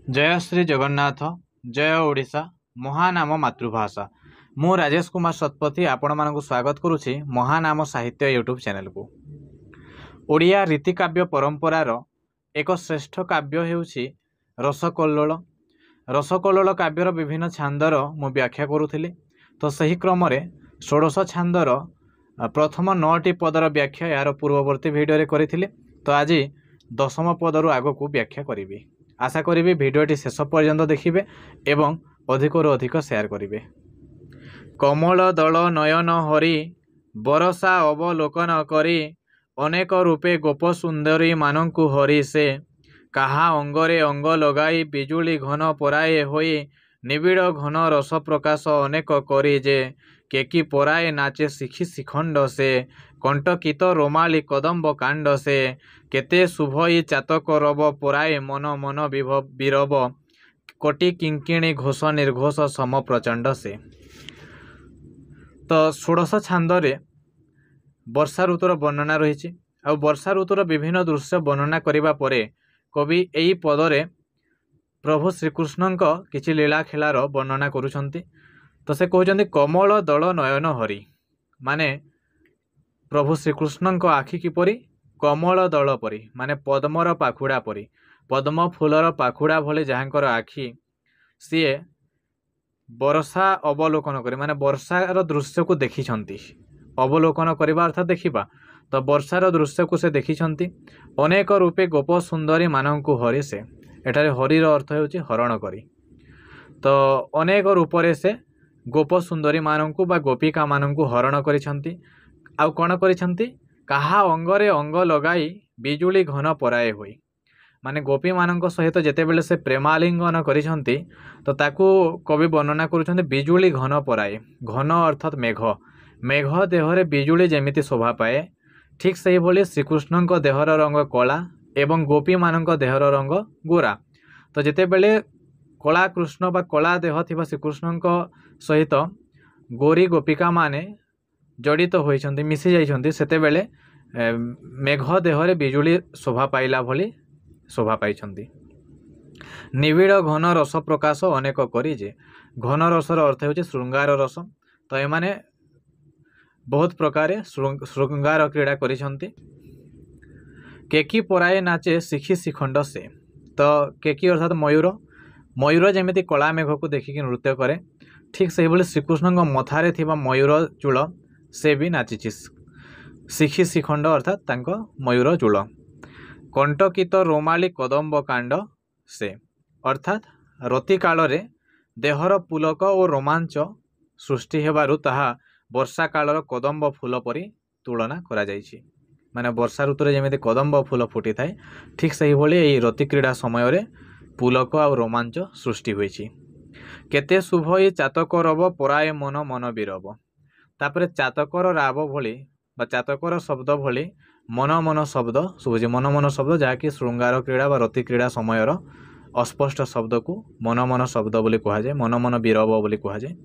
जय श्री जगन्नाथ जय ओडिशा महानाम मातृभाषा। मु राजेश कुमार शतपथी आपण मानक स्वागत करुछि महानाम साहित्य यूट्यूब चैनल को। ओडिया रीतिकाव्य परंपरार एक श्रेष्ठ काव्य हेउछि रसकल्लोल। रसकल्लोल काव्यर विभिन्न छांदर मु व्याख्या करुथिली। तो सही क्रम रे षोडश छांदर प्रथम 9टी पदर व्याख्या यार पूर्ववर्ती भिडियो रे करिथिली। तो आज 10म पदरु आगो को व्याख्या करिवि। आशा करी भिडियोटी शेष पर्यंत देखिए एवं अधिकरु अधिक शेयर करेंगे। कमल दल नयन हरि बरसा अवलोकन करी अनेक रूपे गोप सुंदरी मानंकु हरि से कहा अंगरे अंग लगाई बिजुली घन पराए होई निबिड़ घन रस प्रकाश अनेक करी जे केकी पराए नाचे शिखी शिखंड से कंटकित रोमाली कदम्ब कांड से केते शुभई चातक रब पराए मन मन विरब कोटि किंकिणी घोष निर्घोष सम प्रचंड से। तो षोडश छांदरे वर्षा ऋतुर वर्णना रही। आ वर्षा ऋतुर विभिन्न दृश्य वर्णना करने परे कवि यही पदरे प्रभु श्रीकृष्ण किछि लीला खेलार वर्णना करुछंती। तो से कहते कमल दल नयन हरि माने प्रभु श्रीकृष्ण आखि किपरि कमल दल परी माने पद्मर पाखुड़ा परी पद्म फूलर पाखुड़ा भली जहाँकर आखि सीए वर्षा अवलोकन करे माने वर्षार दृश्य को देखिछंती। अवलोकन करबा अर्थात देखिबा। तो वर्षार दृश्य को से देखिछंती। अनेक रूपे गोप सुंदरी मानंकु हरि से एठारे हरिर अर्थ हेउची हरण करी। तो अनेक रूपरे से गोप सुंदरी मानंकु बा गोपिका मानंकु हरण करिछंती। आउ कोन करिछंती कहा अंगरे अंग लगाई बिजुली घन पराए होई माने गोपी मानक सहित जेतेबेले से प्रेमालिंगन करिछंती तो ताकू कवि वर्णना करुछंती बिजुली घन पराए। घन अर्थात मेघ मेघ देहरे बिजुली जेमिति शोभा पाए ठीक सही भली श्रीकृष्ण देहर रंग कला एवं गोपी मानक देहर रंग गोरा। तो जेतेबेले कला कृष्ण बा कला देह थिबा श्रीकृष्ण सहित गोरी गोपिका माने जड़ित होइछंती मिसी जाइछंती सेतेबेले मेघ देहरे बिजुली शोभा पाइला भली शोभा पाइछंती। निबिड़ घन रस प्रकाश अनेक करी जे घन रसर अर्थ होछि श्रृंगार रस। तो एमाने बहुत प्रकार श्रृंगार क्रीड़ा करिछंती। केकी पराए नाचे शिखी शिखंड से तो केकी अर्थात मयूर मयूर जेमिति कला मेघ को देखिकी नृत्य करे ठीक से भली श्रीकृष्ण मथारे थिबा मयूर चूल से भी नाचिछि। शिखी शिखंड अर्थात तांको मयूर चूल कंटकित रोमाली कदम्ब कांड से अर्थात रति काल रे देहर पुलक और रोमांच सृष्टि हेबारु ताहा वर्षा कालर कदम्ब फूल परी तुलना करा जाइछि। माने वर्षा ऋतु जेमिति कदम्ब फूल फुटी थाए ठीक सही भली एई रति क्रीड़ा समय रे पुलक और रोमांच सृष्टि होइछि। केते शुभई चातक रब पराए मन मन विरब तापरे चातकर राब भली बा चातकर शब्द भली मन मन शब्द शुभुछि। मन मन शब्द जहाँकि श्रृंगार क्रीड़ा बा रति क्रीड़ा समयर अस्पष्ट शब्द को मन मन शब्द बोली कहा जाए मन मन विरब बोली कहा जाए।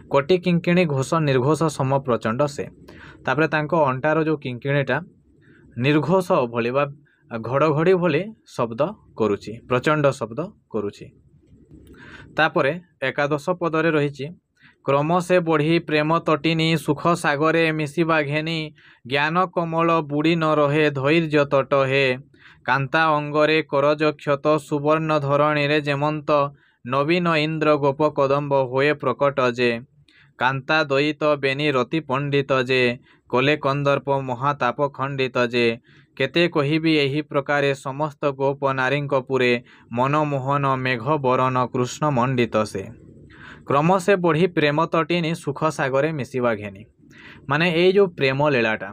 कोटि किंकिणी घोष निर्घोष सम प्रचंड से तापरे तांको अंटार जो किंकिणीटा निर्घोष भली बा घड़घड़ी भली शब्द करुछि प्रचंड शब्द करुछि। तापरे एकादश पदरे रहिछि क्रम से बढ़ी प्रेम तटिनी सुख सागरे मिसिबा घेनी ज्ञान कमल बुड़ी न रहे धैर्य तट हे कांता अंगरे करज क्षत सुवर्ण धरणी रे जेमंत नवीन इंद्र गोप कदम्ब होए प्रकट जे कांता दयित बेनी रति पंडित जे कले कंदर्प महाताप खंडित जे केते कहिबी एही प्रकारे समस्त गोप नारींक पुरे मनमोहन मेघ बरन कृष्ण मंडित से क्रम से बढ़ी प्रेम तटिनी सुख सागरे मिसिबा घेनी माने ये जो प्रेम लीलाटा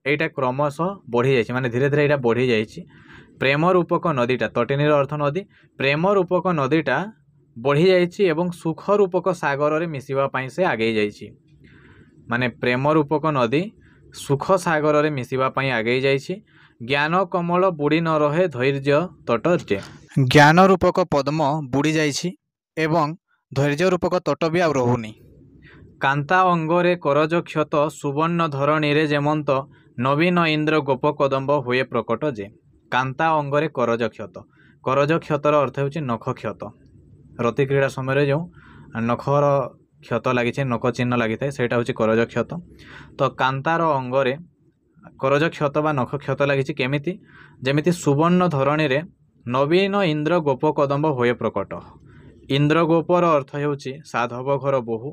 यहीटा क्रमश बढ़ी जाइए माने धीरे धीरे यहाँ बढ़ी जाइए। प्रेम रूपक नदीटा तटिनीर अर्थ नदी प्रेम रूपक नदीटा बढ़ी जाइए एवं सुख रूपक सागर रे मिसिबा पई से आगे जाइए। माने प्रेम रूपक नदी सुख सागर रे मिसिबा पई आगे जाइए। ज्ञान कमल बुड़ी न रहे धैर्य तट ज्ञान रूपक पद्म बुड़ी जाइए एवं धैर्य रूपक तट भी आ रहुनी। कांता अंगरे करज क्षत सुवर्ण धरणी रे जेमंत नवीन इंद्र गोप कदम्ब हुए प्रकट जे कांता अंगरे करज क्षत करज क्षतर अर्थ होची नख क्षत रति क्रीड़ा समय जो नखर क्षत लगी नख चिन्ह लगी था सेटा होची करज क्षत। तो कांतार अंगरे करज क्षत बा नख क्षत लगी केमिति जेमिति सुवर्ण धरणी रे नवीन इंद्र गोप कदम्ब हुए प्रकट। इंद्र गोपर अर्थ होची साधव घर बहु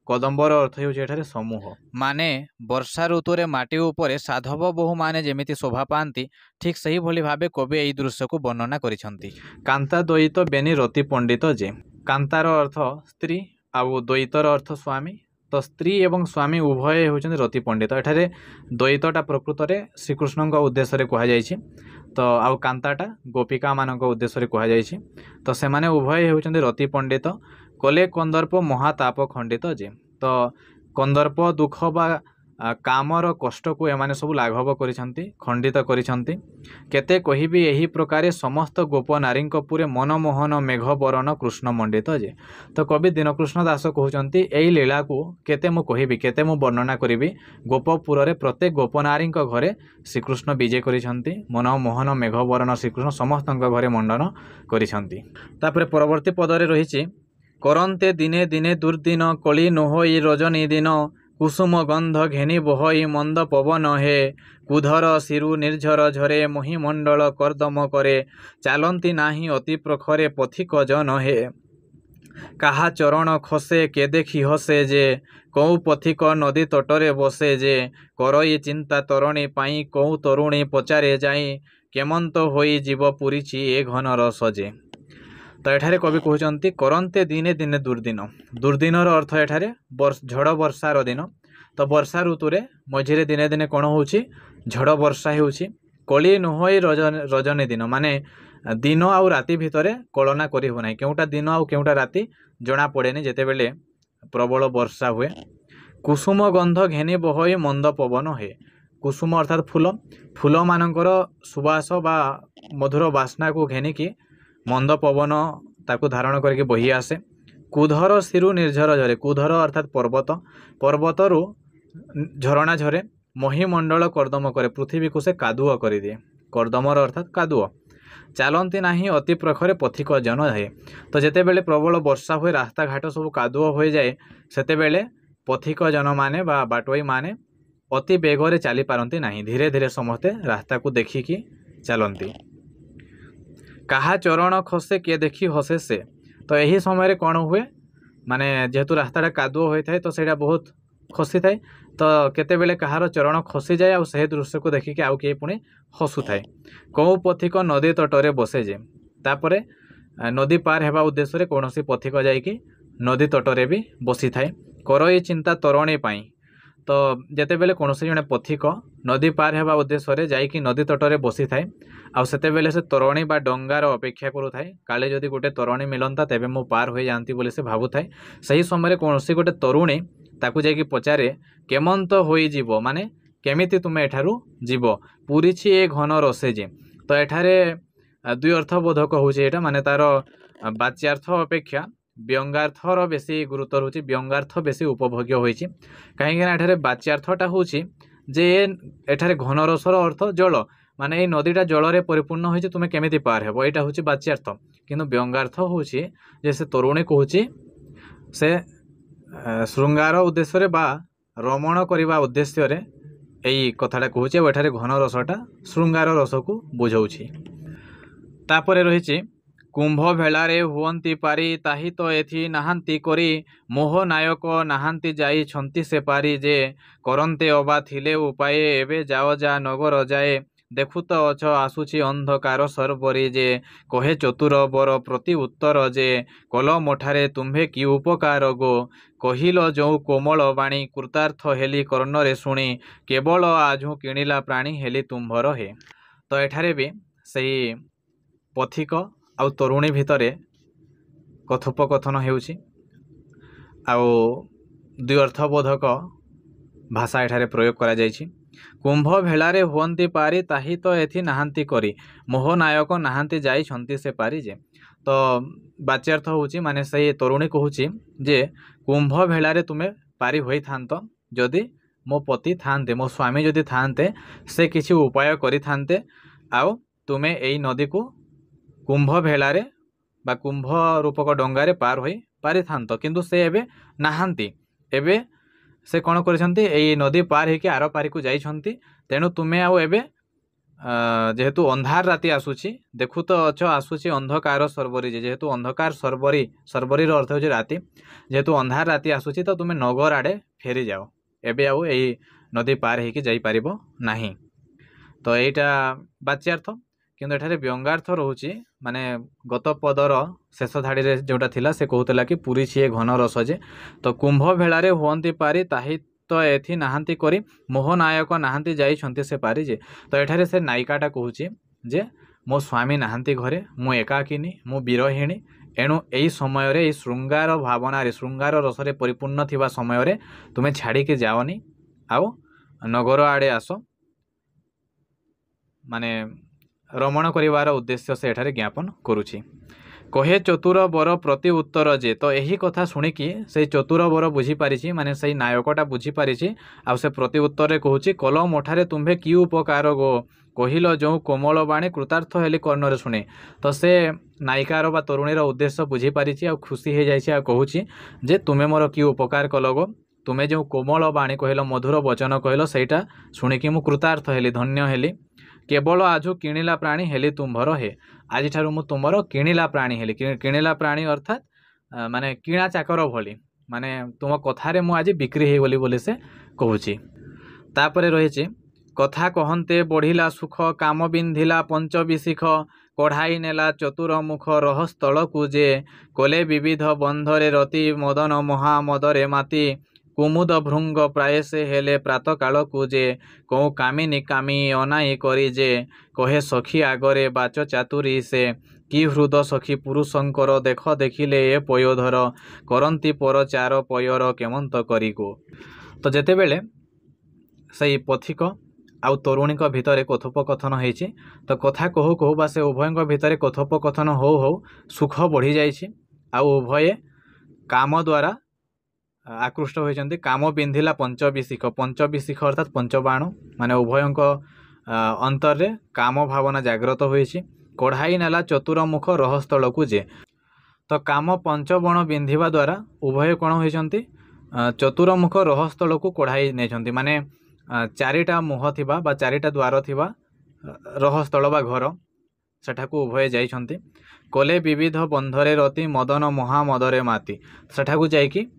कदम्बर अर्थ होठारे समूह माने वर्षा ऋतु रे माटी उपरे साधव बहु माने जेमिति शोभा पाती ठीक सही भली भाबे कवि एई दृश्य को वर्णना करिसंती। कांता द्वैत बेनी रति पंडित जे कांतार अर्थ स्त्री आउ द्वैतर अर्थ स्वामी। तो स्त्री एवं स्वामी उभय होचंती रति पंडित। एठारे द्वैतटा प्रकृत रे श्रीकृष्ण उद्देश्य रे कहा जायछि तो आउ कांताटा गोपिका मानक उद्देश्य रे कहा जायछि। तो से माने उभय होचंती रति पंडित कले कंदर्प महाताप खंडित जे। तो कंदर्प दुख बा कामर कष्ट को एमाने सब लाघव करिसंती खंडित करिसंती। केते कहिबी एही प्रकारे समस्त गोप नारी पुरे मनमोहन मेघ बरण कृष्ण मंडित जे। तो कवि दीनकृष्ण दास कहउचंती एई लीला को केते मु कहिबी केते मु वर्णना करिबी गोपपुर रे प्रत्येक गोपनारी घरे श्रीकृष्ण विजय करिसंती मनमोहन मेघ बरण श्रीकृष्ण समस्त घरे मंडन करिसंती। तापरे परवर्ती पदरे रहिछि करन्ते दिने दिने दुर्दिन कली नोहई रजनी दिन कुसुम गंध घेनी बहई मंद पवन हे कुधर सिरु निर्झर झरे महिमंडल कर्दम करे चालंती नाही अति प्रखरे पथिक जन हे काहा चरण खसे के देखी हसे जे कौ पथिक नदी तटरे बसे जे करई चिंता तरुणी पाई कौ तरुणी पचारे जाई केमंत होई जीव पुरीची ए घन रस जे। तो एठारे कवि कहते करन्ते दिने दिने दुर्दिन दुर्दिनर अर्थ एठारे झड़ वर्षार दिन। तो वर्षा ऋतु रे मझिरे दिने दिने कौन होउछि झड़ वर्षा होउछि कली नुहई रजनी दिन माने दिन आउ राति भितरे कलना करी हो नाही केउटा दिन आउ केउटा राति जना पड़ेनी जेतेबेले प्रबल वर्षा हुए। कुसुम गंध घेनी बहई मंद पवन हे कुसुम अर्थात फूल फूल मानकर सुवास बा मधुर बास्ना को घेनिकी मंद पवन ताकू धारण करके बही आसे। कुधर सिरु निर्झर झरे कुधर अर्थात पर्वत पर्वतरु झरणा झरे महिमंडल कर्दम करे पृथ्वी को से कादुଅ कर दिए कर्दमर अर्थात कादुଅ चालंती नाही अति प्रखरे पथिक जन हे। तो जेते बेले प्रबल वर्षा हुए रास्ता घाट सब कादुଅ हो जाए सेते बेले पथिक जन माने बा बाटोई माने अति बेगरे चली पारंती नाही धीरे धीरे समस्ते रास्ता को देखिकी चलती। काहा चरण खसे किए देखी हसे से। तो यही समय कौन हुए माने जेहेतु रास्ताटा कादुଅ होता है तो सेटा बहुत खसी थाए तो केतेबेले कहार चरण खसी जाए और से दृश्य को देखिके आउ किए पुणी हसु थाए। कौ पथिक नदी तटरे बसे जे तापरे नदी पार हेबा उद्देश्य कौन सी पथिक जाइकी नदी तटरे भी बसी थाए करई चिंता तरुणी पाई। तो जेतेबेले कौन जड़े पथिक नदी पार हेबा उद्देश्य जाइकी नदी तटरे बसी थाए आउ सेतेबेले से तरुणी बा डंगार अपेक्षा करुଥାଏ काले जदि गोटे तरुणी मिलंता तेबे मु पार हो जाती बोली से भाबुଥାଏ। सही समय कौन गोटे तरुणी ताकू जाइकी पचारे केमंत होई जीव माने केमिति तुमे एठारू जीव पुरीछि ए घन रसे जे। तो एठारे दुई अर्थबोधक होउछि एटा माने तार बाच्यार्थ अपेक्षा व्यंगार्थर बेसी गुरुत्व होउछि व्यंगार्थ बेसी उपभोग्य होइछि कहीं एठारे बाच्यार्थटा होउछि जे एठारे घन रसर अर्थ जल माने ए नदीटा जलरे परिपूर्ण होइछि तुमे केमिति पार हेबो एटा होउछि बाच्यार्थ किंतु व्यंगार्थ होउछि जे से तरुणी कहूछि से श्रृंगार उद्देश्य बा रमण करने उद्देश्य यही कथाटा कहूँ एठारे घन रसटा श्रृंगार रस को बुझाऊँछि। तापरे रही कुंभ भेलारे हुअंती पारी ताही तो एथि नाहांती करी मोह नायक नाहांती जाई छंती से पारी जे करन्ते अबा थिले उपाय एबे जाओ जा नगर जाए देखु तो अछ आसुची अंधकार सरबरी जे कहे चतुर बर प्रति उत्तर जे कल मठारे तुम्भे कि उपकार गो कहिल जो कोमल बाणी कृतार्थ हेली कर्णरे शुणी केवल आजु किणिला प्राणी हेली तुम्भर हे। तो एठारे भी सही पथिक आउ तरुणी भितरे कथोपकथन हेउछि आउ दुई अर्थबोधक भाषा एठारे प्रयोग करा जायछि। कुंभ भेलारे हुअंती पारी ताही तो एथि नाहांती करी मोह नायक नाहांती जाई छंती से पारी जे। तो बाच्यार्थ होउछि माने सही तरुणी कहूछि जे कुंभ भेलारे तुमे पारी होई थांत जदि मो पति थांते मो स्वामी जदि थांते से किछि उपाय करि थांते आउ तुमे एई नदी को कुंभ भेलारे बा कुंभ रूपक डंगारे पार होई पारिथांत किंतु से एबे नाहांती एबे से कौन करिसंती एई नदी पार होइके आर पारी को जाइछंती तेणु तुमे आउ एबे जेहेतु अंधार राति आसुची देखु तो अछ आसुची अंधकार सर्वरी जेहेतु अंधकार सर्वरी सर्वरीर अर्थ होची राति जेहेतु अंधार राति आसुची तो तुमे नगर आड़े फेरी जाओ एबे आउ एई नदी पार होइके जाई पारिबो नाही। तो एटा बाच्यार्थ किंतु एठारे व्यंगार्थ रोची माने गत पदर शेष धाड़ी रे जोटा थिला से कहूतला कि पुरी छे घन रस जे तो कुंभ भेलारे हुअंती पारी ताही तो एथि नाहांती करी मोहनायक नाहांती जाइछंती से पारी जे तो एठारे से नायिकाटा कहूची जे मो स्वामी नाहांती घरे मु एकाकिनी मु विरहिणी एणु एई समय रे एई श्रृंगार भावना रे श्रृंगार रस रे परिपूर्ण थिबा समय रे तुमे छाड़ी के जाओनी आउ नगर आड़े आस माने रमण करिवार उद्देश्य से एठारे ज्ञापन करुछि। कहे चतुर बर प्रति उत्तर जे तो यही कथा शुणिकी से चतुर बर बुझी पारिछि माने से नायकटा बुझी पारिछि आ से प्रति उत्तर रे कहूछि कल मोठारे तुम्भे कि उपकार गो कहिल जो कोमल बाणी कृतार्थ हेली कर्णरे शुणे तो से नायिकार बा तरुणीर उद्देश्य बुझी पारिछि आ खुशी हो जाइछि आ कहूछि जे तुमे मोर कि उपकार कल गो तुमे जो कोमल बाणी कहल मधुर वचन कहल सेटा शुणिकी मु कृतार्थ हेली धन्य हेली केवल आजु किणिला प्राणी हेली तुम्भर हे आज ठारू मु तुमर किणिला प्राणी हेली किणिला प्राणी अर्थात माने किणा चाकर भली माने तुम कथारे मु आज बिक्री हे बोली से कहूची। तापरे रहिछि कथा कहन्ते बढ़िला सुख काम बिंधिला पंचविशिख कढ़ाई नेला चतुर मुख रहस्थल को जे कोले विविध बंधरे रति मदन महामदरे माती कुमुद भृंग प्राय से हेले प्रातः काल को जे कौ कामिनी कामी अनाई करी जे कहे सखी आगरे बाच चातुरी से कि हृद सखी पुरुषंकर देख देखिले ए पयोधर करंती पर चार पयर केमंत करी गो। तो जेते बेले सही पथिक आउ तरुणी भितर कथोपकथन होइछि तो कथा कहू कहू बा से उभय भितर कथोपकथन हो हो सुख बढ़ी जाइछि आउ उभये काम द्वारा आकृष्ट होइछन्ति काम बिंधिला पंचविशिख अर्थात पंचबाण माने उभयंक अंतर रे काम भावना जागृत होइछि कढ़ाई नेला चतुर मुख रहस्थल को जे तो काम पंचबाण बिंधिबा द्वारा उभय कोण होइछन्ति चतुर मुख रहस्थल को कढ़ाई नेछन्ति माने चारिटा मुह थिबा बा चारिटा द्वार थिबा रहस्थल बा घर सेठाकू उभय जाइछन्ति कोले विविध बंधरे रति मदन महामदरे माती सेठाकू जाइकी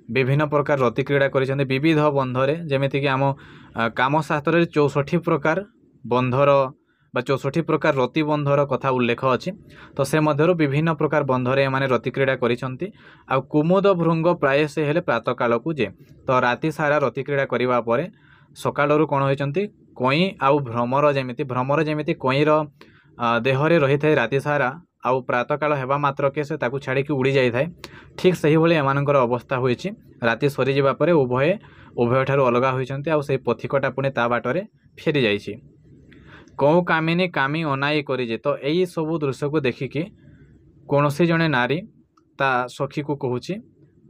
विभिन्न प्रकार रति क्रीड़ा करिसेंति विविध बंधरे जेमिति कि आम कामशास्त्र 64 प्रकार बंधर बा 64 प्रकार रति बंधर कथा उल्लेख अछि तो से मध्यरु विभिन्न प्रकार बंधरे माने रति क्रीड़ा करिसेंति आ कुमुद भृंग प्राय से हेले प्रातः काल को जे तो राति सारा रति क्रीड़ा करिवा परे सकाळरु कोन होइचंती कोई आउ भ्रमर जेमिति कोईर देहरे रही थाए राति सारा आउ प्रातः काल हेबा मात्र के से ताकू छाड़ी की उड़ी जाई थाए ठीक सही भली एमानकर अवस्था होइछि राति सरी जिबा परे उभय ठारू अलगा होइचंती आउ से पथिकटा पुणी ता बाटरे फेरी जाइछि कौ कामिनी कामी अनाई करी जे तो एई सब दृश्य को देखिकी कोनोसी जने नारी ता सखी को कहूछि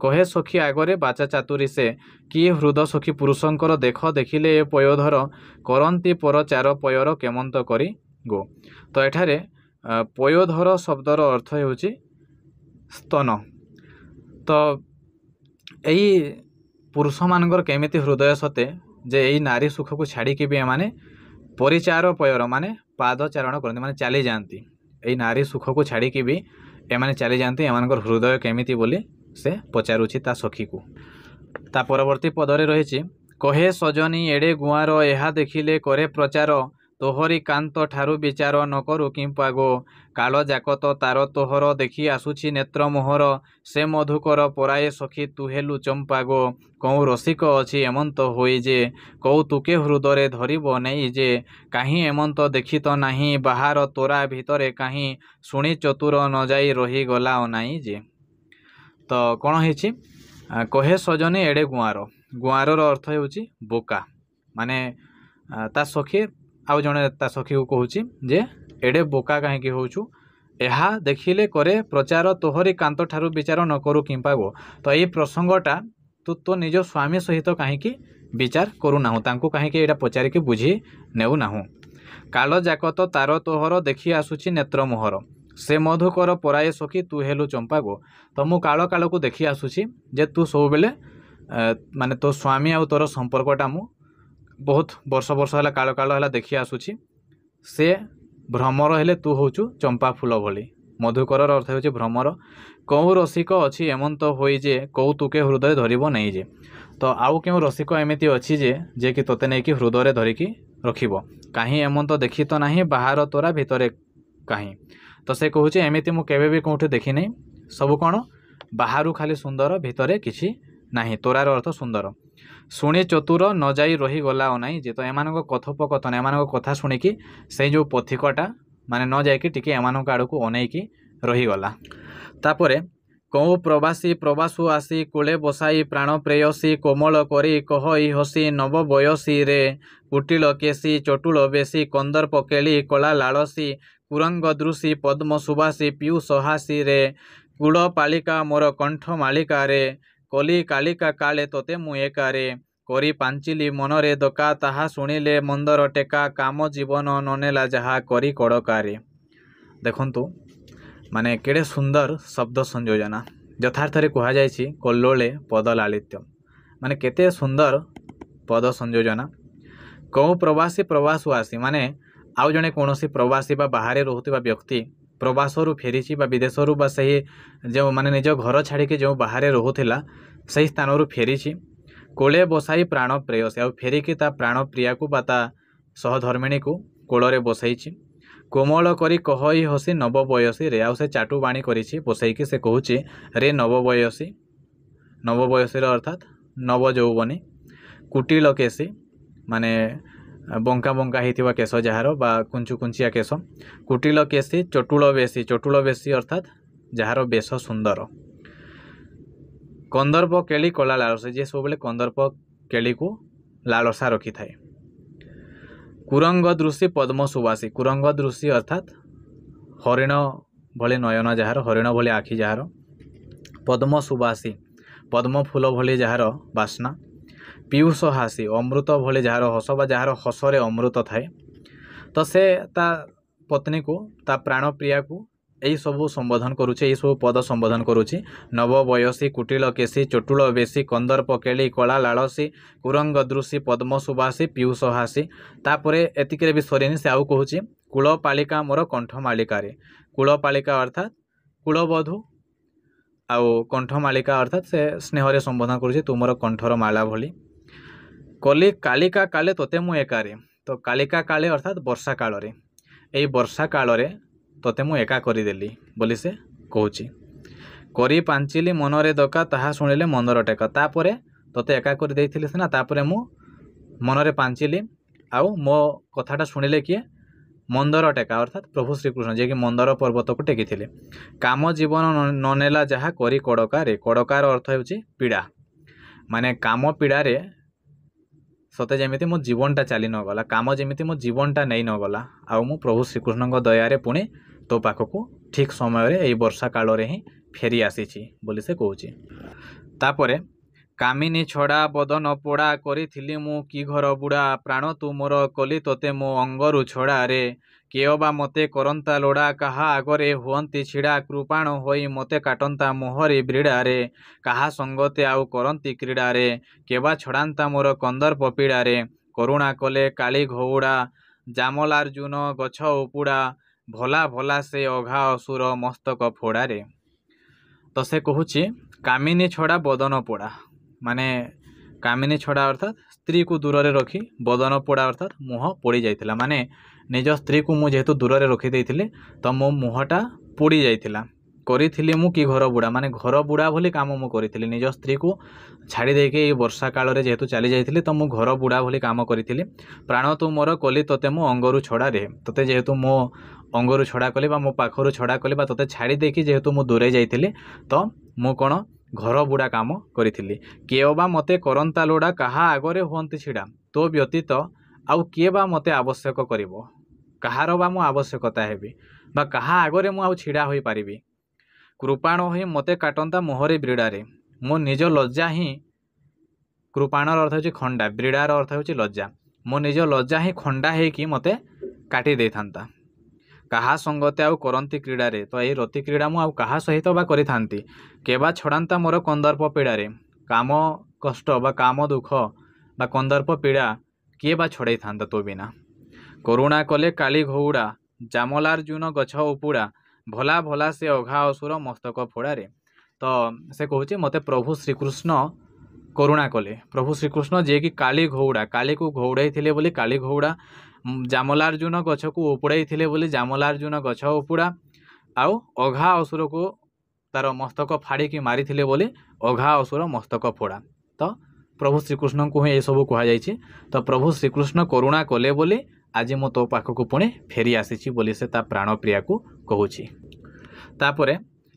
कहे सखी आगरे बाचा चातुरी से कि हृद सखी पुरुषंकर देख देखिले ए पयोधर करंती पर चार पयर केमंत करी गो। तो एठारे पयोधर शब्दर अर्थ होउछि स्तन तो एई पुरुष मानकर केमिति हृदय सते जे एई नारी सुख को छाड़ी के भी माने परिचार पयर माने पादचारण करते माने चली जाती एई नारी सुख को छाड़ी के भी एमाने चली जाती एमानकर हृदय केमिति बोली से पचारुछि ता सखी को। ता परवर्ती पदरे रहिछि कहे सजनी एडे गुआर एहा देखिले करे प्रचार तोहरी कांत ठारू विचार न करू किंपा गो काल जाकत तार तोहर देखी आसुछि नेत्र मोहर से मधुकर पराए सखी तुहेलु चंपा गो कौ रसिक अछि एमंत होई जे कौ तुके हृदय धरिब नहीं जे काहीं एमंत देखित नाही बाहर तोरा भितरे काहीं शुणी चतुर न जाई रही गला नाही जे। तो कौन होइछि कहे सजनी एडे गुआर अर्थ होउछि बोका माने ता सखी आउ जने ता सखी को कहूछि जे एडे बोका कहीं होउछु एहा देखिले करे प्रचार तोहरी कांत ठारू विचार न करू किंपा गो। तो ये प्रसंगटा तू तो निज स्वामी सहित कहीं विचार करू नाहु तांको कहीं एटा पचारि के बुझी नेउ नाहु काल जाकत तार तोहर देखी आसुछि नेत्र मोहर से मधुकर पराए सखी तू हेलु चंपा गो। तो मु काल काल को देखी आसुची जे तू सब बेले माने तो स्वामी आ तोर संपर्कटा मु बहुत वर्ष वर्ष है काल काल है देखी आसुची से भ्रमर हेले तू होचु चंपा फूल भली। मधुकर अर्थ हो भ्रमर। कौ रसिक अच्छी एमंत होई जे कौतुके हृदय धरब नहीं जे। तो आउ क्यों रसिक एमती अच्छी जे कि तोते नहीं कि हृदय धरिकी रखिब कहीं एमंत देखी तो नहीं बाहर तोरा भितर कहीं। तो से कहूँ एमती मुझे भी कौटी देखी नहीं सब कौन बाहर खाली सुंदर भितर किसी नहीं तोरार अर्थ सुंदर। शुणी चतुर न जाई रही गला अनाई जे। तो एम कथोपकथन एम कथा शुणिकी से जो पथिकटा माने न जाइकी टिके एम आड़ को अनेकी रहीगला। तापरे कौ प्रवासी प्रवासु आसी कूले बसाई प्राण प्रेयसी कोमल करी कही हसी नव बयसी रे कुटिल केसी चटुल बेसी कंदर्प केली कला लालसी कुरंग दृषि पद्म सुबासी पीयूष हासी रे कूल पालिका मोर कंठ मालिका रे कली कालिका काले तोते मु एका रे करी पांचिली मनरे दका ताहा शुणिले मंदर टेका काम जीवन ननेला जहा करी कड़कारे। देखंतु माने केड़े सुंदर शब्द संयोजना यथार्थ कह जाइछि कल्लोले पद लालित्य माने केते सुंदर पद संयोजना। कौ प्रवासी प्रवासु आसी माने आउ जने कौनसी प्रवासी बा बाहर रोहुतिबा व्यक्ति प्रवासरू फेरी बा विदेशरू बा सही जो माने निज घर छाड़ी जो बाहर रोहुथिला सही स्थानरू फेरी कोले बसाई प्राण प्रेयसी आ फेरिकी ता प्राण प्रिया को बा ता सहधर्मिणी को कोଳରେ बसैछि कोमल करी कही हसी नव बयसी रे आउ से चाटू बाणी करिछि बसैकी से कहूछि रे नव बयसी अर्थात नव यौवनी कुटिल केसी माने बंका बंका होइथिबा केश जହାର बा कुंचु कुंचिया केश कुटिल केसी चटुल बेसी अर्थात जହାର बेश सुंदर कंदर्प केली कला लालसा जे सब बेले कंदर्प केली को लालसा रखी थाए। कुरंग दृषि पद्म सुबासी कुरंग दृषि अर्थात हरिण भली नयन जହାର हरिण भली आखि जହାର पद्म सुबासी पद्म फूल भली जହାର बास्ना पीयूष हासी अमृत भली जହାର हस बा जହାର हसरे अमृत थाए। तो से ता पत्नी को ता प्राण प्रिया को यही सब संबोधन करुचे यही सब पद संबोधन करुचे नव बयसी कुटिल केसी चटुल बेसी कंदर्प केली कला लालसी कुरंग दृषि पद्म सुबासी पीयूष हासी। तापरे एतिके भी सरीनी से आउ कहूँ कूल पालिका मोर कंठ मालिका रे कूल पालिका अर्थात कुलबधू आउ कंठ मालिका अर्थात से स्नेह संबोधन करुचे तुमर कंठर माला भली। कली कालिका काले तोते मु एकारे तो कालिका काले अर्थात वर्षा काल रे एई वर्षा काल रे तोते मु एका करदेली बोली से कहूँ करी पांचिली मनरे दका ताहा शुणिले मंदर टेका। तापरे तोते एका कर देइथिले सिना तापरे मु मनरे पांचिली आउ मो कथाटा शुणिले किए मंदर टेका अर्थात प्रभु श्रीकृष्ण जे कि मंदर पर्वत को टेकिथिले। काम जीवन ननेला जहा करी कड़कारे कड़कार अर्थ होउची पीड़ा माने काम पीड़ा रे सते जेमिति मो जीवनटा चली न गला काम जेमिति मो जीवनटा नहीं न गला आउ मु प्रभु श्रीकृष्ण दया पुणी तो पाखक ठीक समय रे एई वर्षा काल रे ही फेरी आसीछि बोली से कहूची। तापरे कामिनी छड़ा बदन पोड़ा करिथिली मु कि घर बुड़ा प्राण तू मोर कली तोते मो अंगरु छड़ा रे केओ बा मते करंता लोड़ा कहा आगरे हुअंती छिड़ा कृपाण होई मते काटंता मोहरी ब्रीड़ा रे कहा संगते आउ करंती क्रीड़ा रे केबा छड़ांता मोर कंदर पपीड़ा रे करुणा कले काली घौड़ा जामलार्जुन गछ उपुड़ा भला भला से अघा असुर मस्तक फोड़ा रे। तो से कहूची कामिनी छड़ा बदन पोड़ा माने कामिनी छड़ा अर्थात स्त्री को दूर रे रखी बदन पोड़ा अर्थात मुह पोड़ी जाइथिला माने निज स्त्री को मु जेहेतु दूर रे रखी देइथिले तो मो मुहटा पोड़ी जाइथिला करिथिली मु कि घर बुड़ा माने घर बुड़ा भली काम मु करिथिली निज स्त्री को छाड़ी देके वर्षा काल रे जेहेतु चली जाइथिली तो मु घर बुड़ा भली काम करिथिली प्राण तू मोर कली तोते मो अंगरु छड़ा रे तोते जेहेतु मो अंगरु छड़ा कली बा मो पाखरु छड़ा कली बा तोते छाड़ी देकी जेहेतु मु दूरे जाइथिली तो मु कोन घर बुड़ा काम करिथिली केओ बा मते करंता लोड़ा कहा आगरे हुअंती छिड़ा तो व्यतीत आउ किए बा मते आवश्यक करिवो कहार बा मु आवश्यकता हेबी बा कहा आगरे मु आउ छिड़ा होई पारिबी कृपाण होई मते काटंता मोहरे ब्रीड़ारे मो निज लज्जा ही कृपाणर अर्थ होची खंडा ब्रीड़ार अर्थ होची लज्जा मो निज लज्जा ही खंडा हे कि मते काटी दे थांता କାହା ସଙ୍ଗତେ ଆଉ କରନ୍ତି କ୍ରୀଡ଼ାରେ। ତ ଏଇ ରତି କ୍ରୀଡ଼ା ମୁଁ ଆଉ କାହା ସହିତ ବା କରିଥାନ୍ତି। କେବା ଛଡ଼ାନ୍ତା ମୋର କନ୍ଦର୍ପ ପୀଡ଼ାରେ। କାମ କଷ୍ଟ ବା କାମ ଦୁଃଖ ବା କନ୍ଦର୍ପ ପୀଡ଼ା କିଏ ବା ଛଡ଼େଇଥାନ୍ତା ତୋ ବିନା। କରୁଣା କଲେ କାଳି ଘଉଡ଼ା, ଜାମଲାର୍ଜୁନ ଗଛ ଉପୁଡ଼ା, ଭଲା ଭଲା ସେ ଅଘା ଅସୁର ମସ୍ତକ ଫୋଡ଼ାରେ। ତ ସେ କହୁଛି ମୋତେ ପ୍ରଭୁ ଶ୍ରୀକୃଷ୍ଣ କରୁଣା କଲେ। ପ୍ରଭୁ ଶ୍ରୀକୃଷ୍ଣ ଯିଏକି କାଳି ଘଉଡ଼ା, କାଳିକୁ ଘଉଡ଼େଇଥିଲେ ବୋଲି କାଳି ଘଉଡ଼ା, ଜାମଲାର୍ଜୁନ ଗଛକୁ ଉପୁଡ଼େଇଥିଲେ ବୋଲି ଜାମଲାର୍ଜୁନ ଗଛ ଉପୁଡ଼ା, ଆଉ ଅଘା ଅସୁରକୁ ତାର ମସ୍ତକ ଫାଡ଼ିକି ମାରିଥିଲେ ବୋଲି ଅଘା ଅସୁର ମସ୍ତକ ଫୋଡ଼ା। ତ ପ୍ରଭୁ ଶ୍ରୀକୃଷ୍ଣଙ୍କୁ ହିଁ ଏସବୁ କୁହାଯାଇଛି। ତ ପ୍ରଭୁ ଶ୍ରୀକୃଷ୍ଣ କରୁଣା କଲେ ବୋଲି ଆଜି ମୁଁ ତୋ ପାଖକୁ ପୁଣି ଫେରି ଆସିଛି ବୋଲି ସେ ତା ପ୍ରାଣପ୍ରିୟାକୁ କହୁଛି। ତାପରେ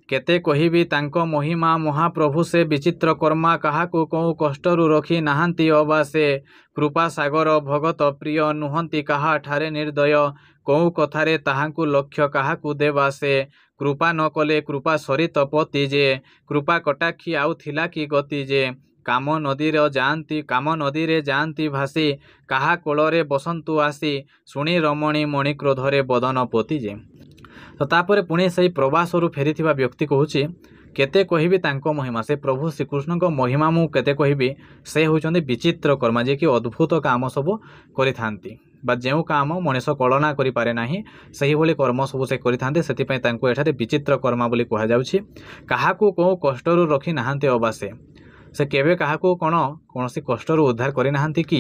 କେତେ କହିବି ତାଙ୍କ ମହିମା ମହାପ୍ରଭୁ ସେ ବିଚିତ୍ର କର୍ମା, କାହାକୁ କେଉଁ କଷ୍ଟରୁ ରଖି ନାହାନ୍ତି ଅବା ସେ। କୃପା ସାଗର ଭଗତ ପ୍ରିୟ, ନୁହନ୍ତି କାହାଠାରେ ନିର୍ଦ୍ଦୟ, କେଉଁ କଥାରେ ତାହାଙ୍କୁ ଲକ୍ଷ୍ୟ କାହାକୁ ଦେବା ସେ। କୃପା ନ କଲେ କୃପା ସରିତ ପତି ଯେ, କୃପା କଟାକ୍ଷୀ ଆଉ ଥିଲା କି ଗତି ଯେ। କାମ ନଦୀରେ ଯାଆନ୍ତି ଭାସି, କାହା କୋଳରେ ବସନ୍ତୁ ଆସି, ଶୁଣି ରମଣୀ ମଣି କ୍ରୋଧରେ ବଦନ ପୋତି ଯେ। ତ ତାପରେ ପୁଣି ସେଇ ପ୍ରବାସରୁ ଫେରିଥିବା ବ୍ୟକ୍ତି କହୁଛି କେତେ କହିବି ତାଙ୍କ ମହିମା। ସେ ପ୍ରଭୁ ଶ୍ରୀକୃଷ୍ଣଙ୍କ ମହିମା ମୁଁ କେତେ କହିବି। ସେ ହେଉଛନ୍ତି ବିଚିତ୍ର କର୍ମା, ଯିଏକି ଅଦ୍ଭୁତ କାମ ସବୁ କରିଥାନ୍ତି ବା ଯେଉଁ କାମ ମଣିଷ କଳନା କରିପାରେ ନାହିଁ ସେହିଭଳି କର୍ମ ସବୁ ସେ କରିଥାନ୍ତି। ସେଥିପାଇଁ ତାଙ୍କୁ ଏଠାରେ ବିଚିତ୍ର କର୍ମା ବୋଲି କୁହାଯାଉଛି। କାହାକୁ କେଉଁ କଷ୍ଟରୁ ରଖି ନାହାନ୍ତି ଅବା ସେ କେବେ କାହାକୁ କୌଣସି କଷ୍ଟରୁ ଉଦ୍ଧାର କରିନାହାନ୍ତି କି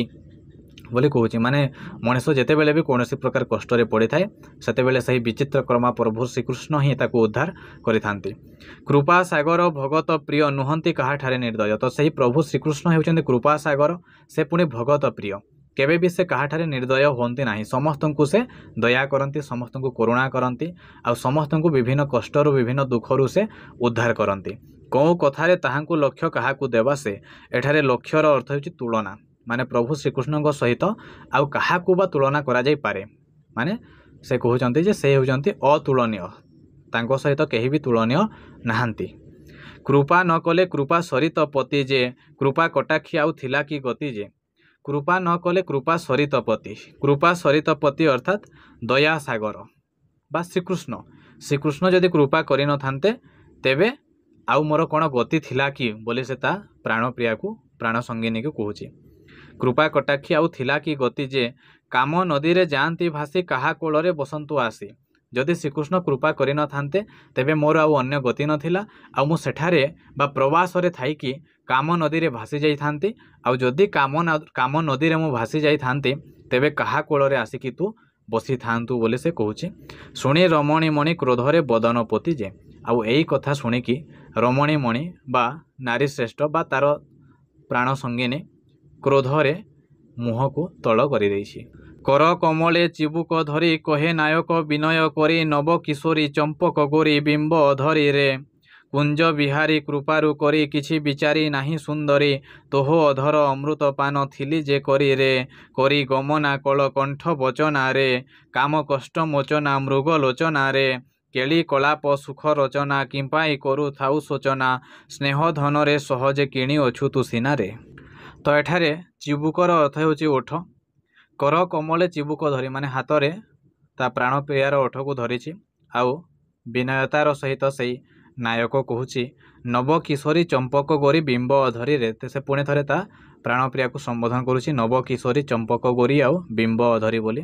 ବୋଲି କହୁଛି। ମାନେ ମଣିଷ ଯେତେବେଳେ ବି କୌଣସି ପ୍ରକାର କଷ୍ଟରେ ପଡ଼ିଥାଏ ସେତେବେଳେ ସେହି ବିଚିତ୍ର କର୍ମା ପ୍ରଭୁ ଶ୍ରୀକୃଷ୍ଣ ହିଁ ତାକୁ ଉଦ୍ଧାର କରିଥାନ୍ତି। କୃପା ସାଗର ଭଗତ ପ୍ରିୟ, ନୁହନ୍ତି କାହାଠାରେ ନିର୍ଦ୍ଦୟ। ତ ସେହି ପ୍ରଭୁ ଶ୍ରୀକୃଷ୍ଣ ହେଉଛନ୍ତି କୃପା ସାଗର, ସେ ପୁଣି ଭଗତ ପ୍ରିୟ। କେବେ ବି ସେ କାହାଠାରେ ନିର୍ଦ୍ଦୟ ହୁଅନ୍ତି ନାହିଁ। ସମସ୍ତଙ୍କୁ ସେ ଦୟା କରନ୍ତି, ସମସ୍ତଙ୍କୁ କରୁଣା କରନ୍ତି, ଆଉ ସମସ୍ତଙ୍କୁ ବିଭିନ୍ନ କଷ୍ଟରୁ ବିଭିନ୍ନ ଦୁଃଖରୁ ସେ ଉଦ୍ଧାର କରନ୍ତି। କେଉଁ କଥାରେ ତାହାଙ୍କୁ ଲକ୍ଷ୍ୟ କାହାକୁ ଦେବା ସେ। ଏଠାରେ ଲକ୍ଷ୍ୟର ଅର୍ଥ ହେଉଛି ତୁଳନା। ମାନେ ପ୍ରଭୁ ଶ୍ରୀକୃଷ୍ଣଙ୍କ ସହିତ ଆଉ କାହାକୁ ବା ତୁଳନା କରାଯାଇପାରେ। ମାନେ ସେ କହୁଛନ୍ତି ଯେ ସେ ହେଉଛନ୍ତି ଅତୁଳନୀୟ, ତାଙ୍କ ସହିତ କେହି ବି ତୁଳନୀୟ ନାହାନ୍ତି। କୃପା ନ କଲେ କୃପା ସରିତ ପତି ଯେ, କୃପା କଟାକ୍ଷୀ ଆଉ ଥିଲା କି ଗତି ଯେ। କୃପା ନ କଲେ କୃପା ସରିତ ପତି। କୃପା ସରିତ ପତି ଅର୍ଥାତ୍ ଦୟା ସାଗର ବା ଶ୍ରୀକୃଷ୍ଣ ଯଦି କୃପା କରିନଥାନ୍ତେ ତେବେ ଆଉ ମୋର କ'ଣ ଗତି ଥିଲା କି ବୋଲି ସେ ତା ପ୍ରାଣପ୍ରିୟାକୁ ପ୍ରାଣ ସଙ୍ଗିନୀକୁ କହୁଛି। କୃପା କଟାକ୍ଷୀ ଆଉ ଥିଲା କି ଗତି ଯେ, କାମ ନଦୀରେ ଯାଆନ୍ତି ଭାସି, କାହା କୋଳରେ ବସନ୍ତୁ ଆସି। ଯଦି ଶ୍ରୀକୃଷ୍ଣ କୃପା କରିନଥାନ୍ତେ ତେବେ ମୋର ଆଉ ଅନ୍ୟ ଗତି ନଥିଲା, ଆଉ ମୁଁ ସେଠାରେ ବା ପ୍ରବାସରେ ଥାଇକି କାମ ନଦୀରେ ଭାସି ଯାଇଥାନ୍ତି। ଆଉ ଯଦି କାମ ନଦୀରେ ମୁଁ ଭାସି ଯାଇଥାନ୍ତି ତେବେ କାହା କୋଳରେ ଆସିକି ତୁ ବସିଥାନ୍ତୁ ବୋଲି ସେ କହୁଛି। ଶୁଣି ରମଣୀ ମଣି କ୍ରୋଧରେ ବଦନ ପୋତି ଯେ। ଆଉ ଏଇ କଥା ଶୁଣିକି ରମଣୀମଣି ବା ନାରୀ ଶ୍ରେଷ୍ଠ ବା ତାର ପ୍ରାଣ ସଙ୍ଗିନୀ କ୍ରୋଧରେ ମୁହଁକୁ ତଳ କରିଦେଇଛି। କର କମଳେ ଚିବୁକ ଧରି, କହେ ନାୟକ ବିନୟ କରି, ନବ କିଶୋରୀ ଚମ୍ପକ ଗୋରି ବିମ୍ବ ଅଧରିରେ। କୁଞ୍ଜ ବିହାରୀ କୃପାରୁ କରି, କିଛି ବିଚାରି ନାହିଁ ସୁନ୍ଦରୀ, ତୋହ ଅଧର ଅମୃତ ପାନ ଥିଲି ଯେ କରି ରେ। କରି ଗମନା କଳ କଣ୍ଠ ବଚନାରେ, କାମ କଷ୍ଟ ମୋଚନା ମୃଗ ଲୋଚନାରେ। କେଳି କଳାପ ସୁଖ ରଚନା, କିମ୍ପାଇ କରୁଥାଉ ଶୋଚନା, ସ୍ନେହ ଧନରେ ସହଜେ କିଣି ଅଛୁ ତୁ ସିନାରେ। ତ ଏଠାରେ ଚିବୁକର ଅର୍ଥ ହେଉଛି ଓଠ। କର କମଳେ ଚିବୁକ ଧରି, ମାନେ ହାତରେ ତା ପ୍ରାଣପ୍ରିୟାର ଓଠକୁ ଧରିଛି। ଆଉ ବିନୟତାର ସହିତ ସେଇ ନାୟକ କହୁଛି ନବ କିଶୋରୀ ଚମ୍ପକ ଗୋରି ବିମ୍ବ ଅଧରିରେ। ସେ ପୁଣି ଥରେ ତା ପ୍ରାଣପ୍ରିୟାକୁ ସମ୍ବୋଧନ କରୁଛି ନବ କିଶୋରୀ ଚମ୍ପକ ଗୋରି ଆଉ ବିମ୍ବ ଅଧରି ବୋଲି।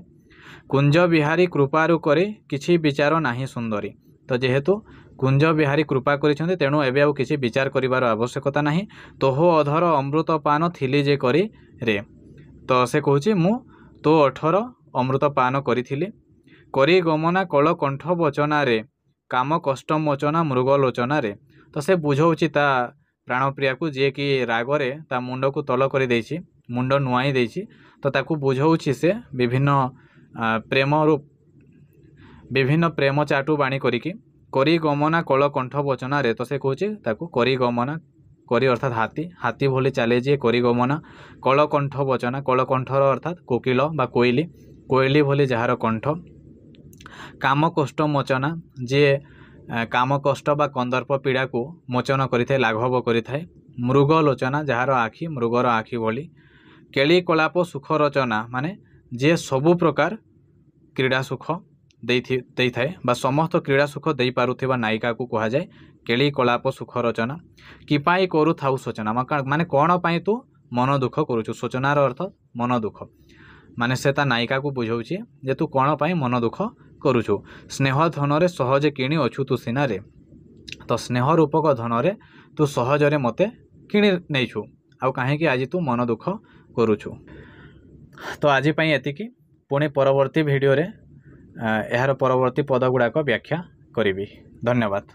କୁଞ୍ଜ ବିହାରୀ କୃପାରୁ କରି, କିଛି ବିଚାର ନାହିଁ ସୁନ୍ଦରୀ। ତ ଯେହେତୁ କୁଞ୍ଜ ବିହାରୀ କୃପା କରିଛନ୍ତି ତେଣୁ ଏବେ ଆଉ କିଛି ବିଚାର କରିବାର ଆବଶ୍ୟକତା ନାହିଁ। ତୋହ ଅଧର ଅମୃତ ପାନ ଥିଲି ଯେ କରି ରେ। ତ ସେ କହୁଛି ମୁଁ ତୋ ଓଠର ଅମୃତ ପାନ କରିଥିଲି। କରି ଗମନା କଳ କଣ୍ଠ ବଚନାରେ, କାମ କଷ୍ଟ ମୋଚନା ମୃଗ ଲୋଚନାରେ। ତ ସେ ବୁଝଉଛି ତା ପ୍ରାଣପ୍ରିୟାକୁ, ଯିଏକି ରାଗରେ ତା ମୁଣ୍ଡକୁ ତଳ କରିଦେଇଛି, ମୁଣ୍ଡ ନୁଆଇଁ ଦେଇଛି। ତ ତାକୁ ବୁଝଉଛି ସେ ବିଭିନ୍ନ ପ୍ରେମ ଚାଟୁ ବାଣୀ କରିକି। କରି ଗମନା କଳ କଣ୍ଠ ବଚନାରେ। ତ ସେ କହୁଛି ତାକୁ କରି ଗମନା, କରି ଅର୍ଥାତ୍ ହାତୀ ଭଳି ଚାଲେ ଯିଏ କରି ଗମନା, କଳ କଣ୍ଠ ବଚନା, କଳକଣ୍ଠର ଅର୍ଥାତ୍ କୋକିଳ ବା କୋଇଲି ଭଳି ଯାହାର କଣ୍ଠ। କାମ କଷ୍ଟ ମୋଚନା, ଯିଏ କାମ କଷ୍ଟ ବା କନ୍ଦର୍ପ ପୀଡ଼ାକୁ ମୋଚନ କରିଥାଏ, ଲାଘବ କରିଥାଏ। ମୃଗ ଲୋଚନା, ଯାହାର ଆଖି ମୃଗର ଆଖି ଭଳି। କେଳି କଳାପ ସୁଖ ରଚନା, ମାନେ ଯିଏ ସବୁ ପ୍ରକାର କ୍ରୀଡ଼ା ସୁଖ ଦେଇଥାଏ ବା ସମସ୍ତ କ୍ରୀଡ଼ା ସୁଖ ଦେଇପାରୁଥିବା ନାୟିକାକୁ କୁହାଯାଏ କେଳି କଳାପ ସୁଖ ରଚନା। କି ପାଇଁ କରୁଥାଉ ଶୋଚନା, ମାନେ କ'ଣ ପାଇଁ ତୁ ମନ ଦୁଃଖ କରୁଛୁ। ଶୋଚନାର ଅର୍ଥ ମନ ଦୁଃଖ, ମାନେ ସେ ତା ନାୟିକାକୁ ବୁଝାଉଛି ଯେ ତୁ କ'ଣ ପାଇଁ ମନ ଦୁଃଖ କରୁଛୁ। ସ୍ନେହ ଧନରେ ସହଜେ କିଣି ଅଛୁ ତୁ ସିନାରେ, ତ ସ୍ନେହ ରୂପକ ଧନରେ ତୁ ସହଜରେ ମୋତେ କିଣି ନେଇଛୁ, ଆଉ କାହିଁକି ଆଜି ତୁ ମନ ଦୁଃଖ କରୁଛୁ। ତ ଆଜି ପାଇଁ ଏତିକି, ପୁଣି ପରବର୍ତ୍ତୀ ଭିଡ଼ିଓରେ ଏହାର ପରବର୍ତ୍ତୀ ପଦ ଗୁଡ଼ାକ ବ୍ୟାଖ୍ୟା କରିବି। ଧନ୍ୟବାଦ।